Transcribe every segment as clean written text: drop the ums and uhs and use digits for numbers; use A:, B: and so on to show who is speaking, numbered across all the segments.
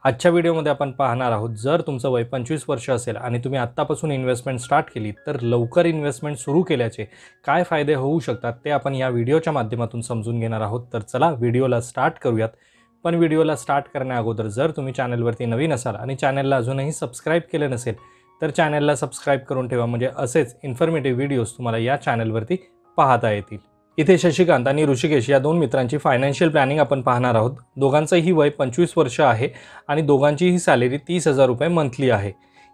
A: आजच्या व्हिडिओमध्ये आपण पाहणार आहोत, जर तुमचं वय 25 वर्ष असेल आणि तुम्ही आत्तापासून इन्व्हेस्टमेंट स्टार्ट केली तर लवकर इन्व्हेस्टमेंट सुरू केल्याचे काय फायदे होऊ शकतात ते आपण या व्हिडिओच्या माध्यमातून समजून घेणार आहोत। तर चला व्हिडिओला स्टार्ट करूयात। पण व्हिडिओला स्टार्ट करण्याअगोदर जर तुम्ही चॅनलवरती नवीन असाल आणि चॅनलला अजूनही सबस्क्राइब केले नसेल तर चॅनलला सबस्क्राइब करून ठेवा, म्हणजे असेच इन्फॉर्मेटिव्ह व्हिडिओज तुम्हाला या चॅनलवरती पाहता येतील। इथे शशिकांत आणि ऋषिकेश या दोन मित्रांची फायनान्शियल प्लॅनिंग आपण पाहणार आहोत। दोघांचंही वय 25 वर्ष आहे आणि दोघांचीही सॅलरी 30,000 रुपये मंथली आहे।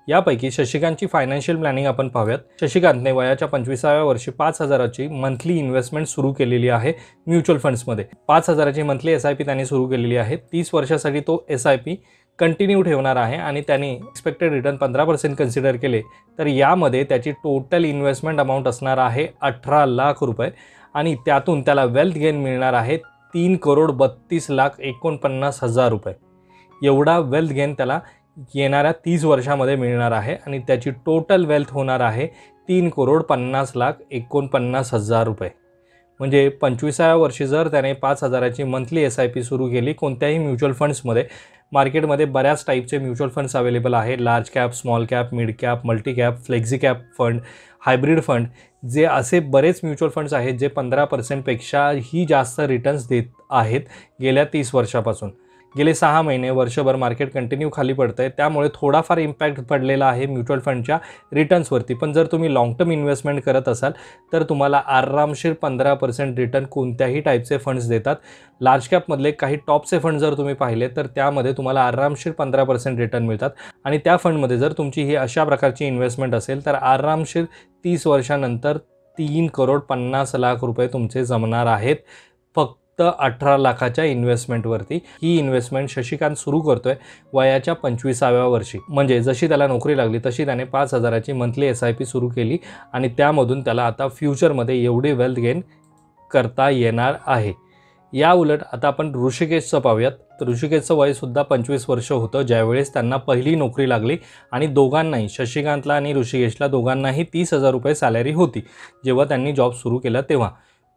A: यापैकी शशिकांतची फायनान्शियल प्लॅनिंग आपण पाहूयात। शशिकांतने वयाच्या 25व्या वर्षी 5,000ची मंथली इन्व्हेस्टमेंट सुरू केलेली आहे म्युच्युअल फंड्समध्ये। 5,000ची मंथली SIP त्याने सुरू केलेली आहे। 30 वर्षासाठी तो SIP कंटिन्यू ठेवणार आहे आणि त्याने एक्सपेक्टेड रिटर्न 15% कन्सिडर केले तर यामध्ये त्याची टोटल इन्व्हेस्टमेंट अमाउंट असणार आहे 18 लाख रुपये आणि त्यातून त्याला वेल्थ गेन मिळणार आहे 3,32,49,000 रुपये। एवढा वेल्थ गेन त्याला येणाऱ्या 30 वर्षामध्ये मिळणार आहे आणि त्याची टोटल वेल्थ होणार आहे 3,50,49,000 रुपये। म्हणजे 25व्या वर्षी जर त्याने 5,000ची मंथली SIP सुरू केली कोणत्याही म्युच्युअल फंड्समध्ये, मार्केटमध्ये बऱ्याच टाईपचे म्युच्युअल फंड्स अवेलेबल आहे, large cap, small cap, mid cap, multi cap, flexi cap fund, hybrid fund, जे असे बरेच म्युच्युअल फंड्स आहेत जे 15% पेक्षाही जास्त रिटर्न्स देत आहेत गेल्या 30 वर्षापासून। गेले 6 महिने वर्षभर मार्केट कंटिन्यू खाली पडतंय, त्यामुळे थोडाफार इम्पॅक्ट पडलेला आहे म्युच्युअल फंडच्या रिटर्न्सवरती। पण जर तुम्ही लॉंग टर्म इन्व्हेस्टमेंट करत असाल तर तुम्हाला आरामशीर 15% रिटर्न कोणत्याही टाईपचे फंड्स देतात। लार्ज कॅपमधले काही टॉपचे फंड जर तुम्ही पाहिले तर त्यामध्ये तुम्हाला आरामशीर 15% रिटर्न मिळतात आणि त्या फंडमध्ये जर तुमची ही अशा प्रकारची इन्व्हेस्टमेंट असेल तर आरामशीर 30 वर्षानंतर 3,50,00,000 रुपये तुमचे जमणार आहेत फक्त 18 लाखाच्या इन्व्हेस्टमेंटवरती। ही इन्व्हेस्टमेंट शशिकांत सुरू करतोय वयाच्या 25व्या वर्षी। म्हणजे जशी त्याला नोकरी लागली तशी त्याने 5,000ची मंथली SIP सुरू केली आणि त्यामधून त्याला आता फ्युचरमध्ये एवढी वेल्थ गेन करता येणार आहे। या उलट आता आपण ऋषिकेशचं पाहूयात। तर ऋषिकेशचं वयसुद्धा 25 वर्ष होतं ज्यावेळेस त्यांना पहिली नोकरी लागली आणि दोघांनाही, शशिकांतला आणि ऋषिकेशला दोघांनाही 30,000 रुपये सॅलरी होती जेव्हा त्यांनी जॉब सुरू केला तेव्हा।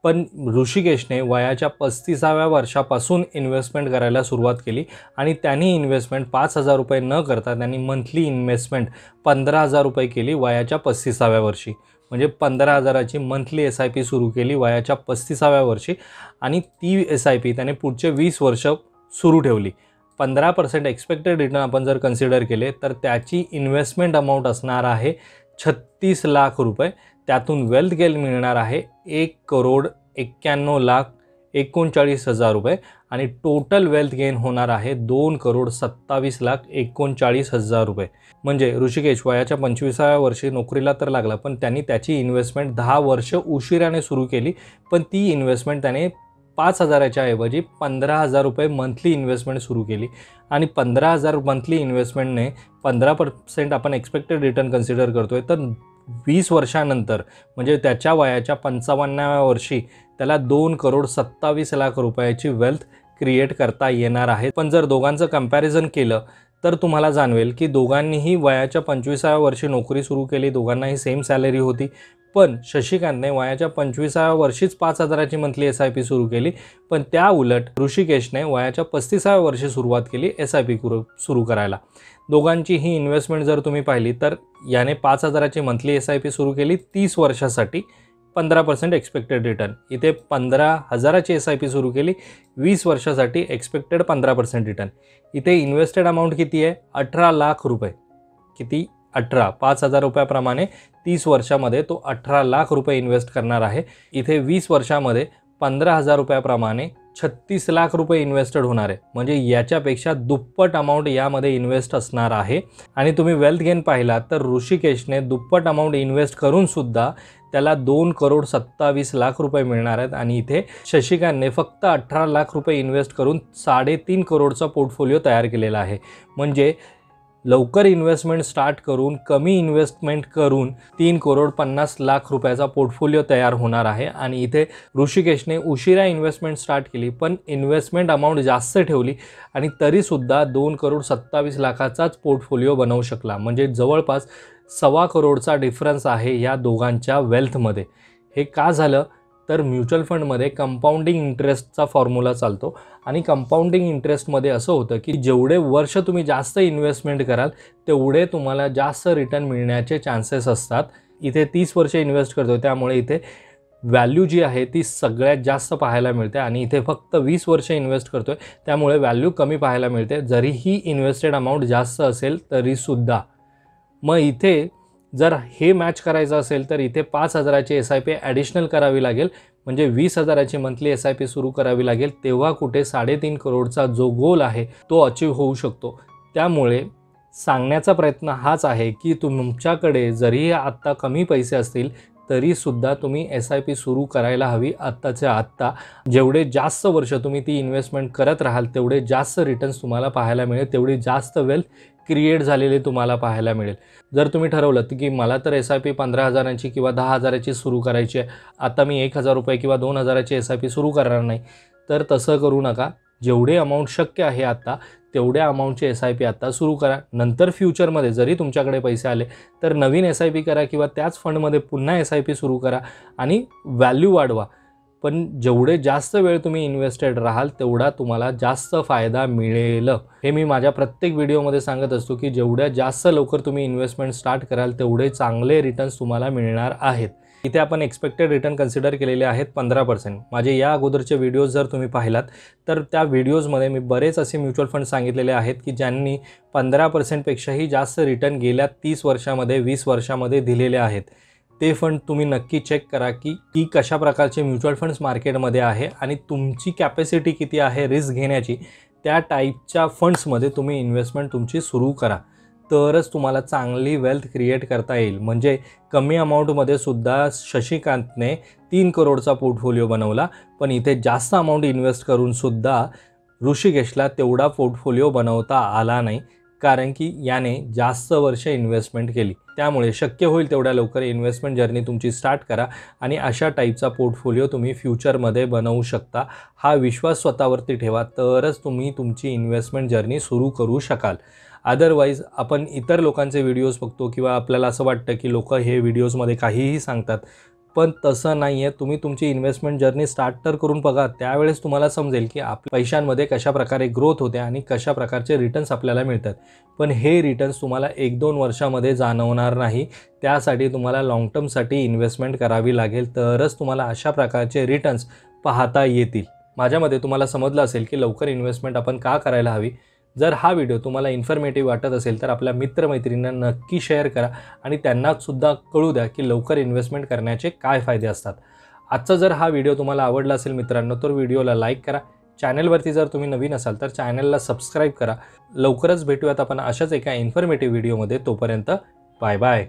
A: पण ऋषिकेशने वयाच्या 35व्या वर्षापासून इन्व्हेस्टमेंट करायला सुरुवात केली आणि त्यांनी इन्व्हेस्टमेंट 5,000 रुपये न करता त्यांनी मंथली इन्व्हेस्टमेंट 15,000 रुपये केली वयाच्या 35व्या वर्षी। म्हणजे 15,000ची मंथली SIP सुरू केली वयाच्या 35व्या वर्षी आणि ती SIP त्याने पुढचे 20 वर्ष सुरू ठेवली। 15% एक्सपेक्टेड रिटर्न आपण जर कन्सिडर केले तर त्याची इन्व्हेस्टमेंट अमाऊंट असणार आहे 36 लाख रुपये। त्यातून वेल्थ गेन मिळणार आहे 1,91,39,39,000 रुपये आणि टोटल वेल्थ गेन होणार आहे 2,27,39,39,000 रुपये। म्हणजे ऋषिकेश वयाच्या 25व्या वर्षी नोकरीला तर लागला पण त्यांनी त्याची इन्व्हेस्टमेंट 10 वर्ष उशिराने सुरू केली, पण ती इन्व्हेस्टमेंट त्याने 5,000च्या ऐवजी 15,000 रुपये मंथली इन्व्हेस्टमेंट सुरू केली आणि 15,000 मंथली इन्व्हेस्टमेंटने 15% आपण एक्सपेक्टेड रिटर्न कन्सिडर करतोय तर 20 वर्षानंतर म्हणजे त्याच्या वयाच्या 55व्या वर्षी त्याला 2,27,00,000 रुपयाची वेल्थ क्रिएट करता येणार आहे। पण जर दोघांचं कंपॅरिझन केलं तर तुम्हाला जाणवेल की दोघांनीही वयाच्या 25व्या वर्षी नोकरी सुरू केली, दोघांनाही सेम सॅलरी होती, पण शशिकांतने वयाच्या 25व्या वर्षीच 5,000ची मंथली SIP सुरू केली, पण त्या उलट ऋषिकेशने वयाच्या 35व्या वर्षी सुरुवात केली SIP सुरू करायला। दोघांची ही इन्व्हेस्टमेंट जर तुम्ही पाहिली तर याने 5,000ची मंथली SIP सुरू केली 30 वर्षासाठी, 15% एक्सपेक्टेड रिटर्न। इथे 15,000ची SIP सुरू केली 20 वर्षासाठी, एक्सपेक्टेड 15% रिटर्न। इथे इन्व्हेस्टेड अमाऊंट किती आहे? 18 लाख रुपये। किती? 18। 5,000 रुपयाप्रमाणे 30 वर्षामध्ये तो 18 लाख रुपये इन्व्हेस्ट करणार आहे। इथे 20 वर्षामध्ये 15,000 रुपयाप्रमाणे 36 लाख रुपये इन्व्हेस्टेड होणार आहे। म्हणजे याच्यापेक्षा दुप्पट अमाऊंट यामध्ये इन्व्हेस्ट असणार आहे। आणि तुम्ही वेल्थ गेन पाहिला तर ऋषिकेशने दुप्पट अमाऊंट इन्व्हेस्ट करून सुद्धा त्याला 2,27,00,000 रुपये मिळणार आहेत आणि इथे शशिकांतने फक्त 18 लाख रुपये इन्व्हेस्ट करून 3.5 करोडचा पोर्टफोलिओ तयार केलेला आहे। म्हणजे लवकर इन्व्हेस्टमेंट स्टार्ट करून कमी इन्व्हेस्टमेंट करून 3,50,00,000 रुपयाचा पोर्टफोलिओ तयार होणार आहे। आणि इथे ऋषिकेशने उशिरा इन्व्हेस्टमेंट स्टार्ट केली पण इन्व्हेस्टमेंट अमाऊंट जास्त ठेवली आणि तरीसुद्धा 2,27,00,000चाच पोर्टफोलिओ बनवू शकला। म्हणजे जवळपास 1.25 करोडचा डिफरन्स आहे या दोघांच्या वेल्थमध्ये। हे का झालं तर म्युच्युअल फंडमध्ये कंपाऊंडिंग इंटरेस्टचा फॉर्म्युला चालतो आणि कंपाऊंडिंग इंटरेस्टमध्ये असं होतं की जेवढे वर्ष तुम्ही जास्त इन्व्हेस्टमेंट कराल तेवढे तुम्हाला जास्त रिटर्न मिळण्याचे चान्सेस असतात. इथे 30 वर्ष इन्व्हेस्ट करतो त्यामुळे इथे व्हॅल्यू जी आहे ती सगळ्यात जास्त पाहायला मिळते आणि इथे फक्त 20 वर्ष इन्व्हेस्ट करतोय त्यामुळे व्हॅल्यू कमी पाहायला मिळते जरीही इन्व्हेस्टेड अमाऊंट जास्त असेल तरीसुद्धा. मग इथे जर हे मॅच करायचं असेल तर इथे 5,000ची SIP ॲडिशनल करावी लागेल, म्हणजे 20,000ची मंथली SIP सुरू करावी लागेल. तेव्हा कुठे 3.5 करोडचा जो गोल आहे तो अचीव होऊ शकतो. त्यामुळे सांगण्याचा प्रयत्न हाच आहे की तुमच्याकडे जरी आत्ता कमी पैसे असतील तरीसुद्धा तुम्ही SIP सुरू करायला हवी आत्ताच्या आत्ता. जेवढे जास्त वर्ष तुम्ही ती इन्व्हेस्टमेंट करत राहाल तेवढे जास्त रिटर्न्स तुम्हाला पाहायला मिळेल, तेवढी जास्त वेल्थ क्रिएट झालेले तुम्हाला पाहायला मिळेल. जर तुम्ही ठरवलं की मला तर SIP 15,000ची किंवा 10,000ची सुरू करायची आहे, आता मी 1,000 रुपये किंवा 2,000ची SIP सुरू करणार नाही, तर तसं करू नका. जेवढे अमाऊंट शक्य आहे आत्ता तेवढ्या अमाऊंटची SIP आत्ता सुरू करा. नंतर फ्युचरमध्ये जरी तुमच्याकडे पैसे आले तर नवीन SIP करा किंवा त्याच फंडमध्ये पुन्हा SIP सुरू करा आणि व्हॅल्यू वाढवा. पण जेवढे जास्त वेळ तुम्ही इन्व्हेस्टेड राहाल तेवढा तुम्हाला जास्त फायदा मिळेल. हे मी माझ्या प्रत्येक व्हिडिओमध्ये सांगत असतो की जेवढ्या जास्त लवकर तुम्ही इन्व्हेस्टमेंट स्टार्ट कराल तेवढे चांगले रिटर्न्स तुम्हाला मिळणार आहेत. इथे आपण एक्सपेक्टेड रिटर्न कन्सिडर केलेले आहेत 15%. माझे या अगोदरचे व्हिडिओज जर तुम्ही पाहिलात तर त्या व्हिडिओजमध्ये मी बरेच असे म्युच्युअल फंड सांगितलेले आहेत की ज्यांनी 15%पेक्षाही जास्त रिटर्न गेल्या 30 वर्षामध्ये 20 वर्षामध्ये दिलेले आहेत. ते फंड तुम्ही नक्की चेक करा की ती कशा प्रकारचे म्युच्युअल फंड्स मार्केटमध्ये आहे आणि तुमची कॅपॅसिटी किती आहे रिस्क घेण्याची. त्या टाईपच्या फंड्समध्ये तुम्ही इन्व्हेस्टमेंट तुमची सुरू करा, तरच तुम्हाला चांगली वेल्थ क्रिएट करता येईल. म्हणजे कमी अमाऊंटमध्ये सुद्धा शशिकांतने 3 करोडचा पोर्टफोलिओ बनवला, पण इथे जास्त अमाऊंट इन्व्हेस्ट करूनसुद्धा ऋषिकेशला तेवढा पोर्टफोलिओ बनवता आला नाही, कारण की याने जास्त वर्ष इन्व्हेस्टमेंट केली. त्यामुळे शक्य होईल तेवढ्या लवकर इन्व्हेस्टमेंट जर्नी तुमची स्टार्ट करा आणि अशा टाईपचा पोर्टफोलिओ तुम्ही फ्युचरमध्ये बनवू शकता. हा विश्वास स्वतःवरती ठेवा, तरच तुम्ही तुमची इन्व्हेस्टमेंट जर्नी सुरू करू शकाल. अदरवाईज आपण इतर लोकांचे व्हिडिओज बघतो किंवा आपल्याला असं वाटतं की लोक हे व्हिडिओजमध्ये काहीही सांगतात, पण तसं नाही आहे. तुम्ही तुमची इन्व्हेस्टमेंट जर्नी स्टार्ट तर करून बघा, त्यावेळेस तुम्हाला समजेल की आपल्या पैशांमध्ये कशा प्रकारे ग्रोथ होते आणि कशा प्रकारचे रिटर्न्स आपल्याला मिळतात. पण हे रिटर्न्स तुम्हाला 1-2 वर्षामध्ये जाणवणार नाही. त्यासाठी तुम्हाला लाँग टर्मसाठी इन्व्हेस्टमेंट करावी लागेल, तरच तुम्हाला अशा प्रकारचे रिटर्न्स पाहता येतील. माझ्या मते तुम्हाला समजलं असेल की लवकर इन्व्हेस्टमेंट आपण का करायला हवी. जर हा व्हिडिओ तुम्हाला इन्फॉर्मेटिव्ह वाटत असेल तर आपल्या मित्रमैत्रिणींना नक्की शेअर करा आणि त्यांनासुद्धा कळू द्या की लवकर इन्व्हेस्टमेंट करण्याचे काय फायदे असतात. आजचा जर हा व्हिडिओ तुम्हाला आवडला असेल मित्रांनो तर व्हिडिओला लाईक करा. चॅनलवरती जर तुम्ही नवीन असाल तर चॅनलला सबस्क्राईब करा. लवकरच भेटूयात आपण अशाच एका इन्फॉर्मेटिव्ह व्हिडिओमध्ये. तोपर्यंत बाय बाय.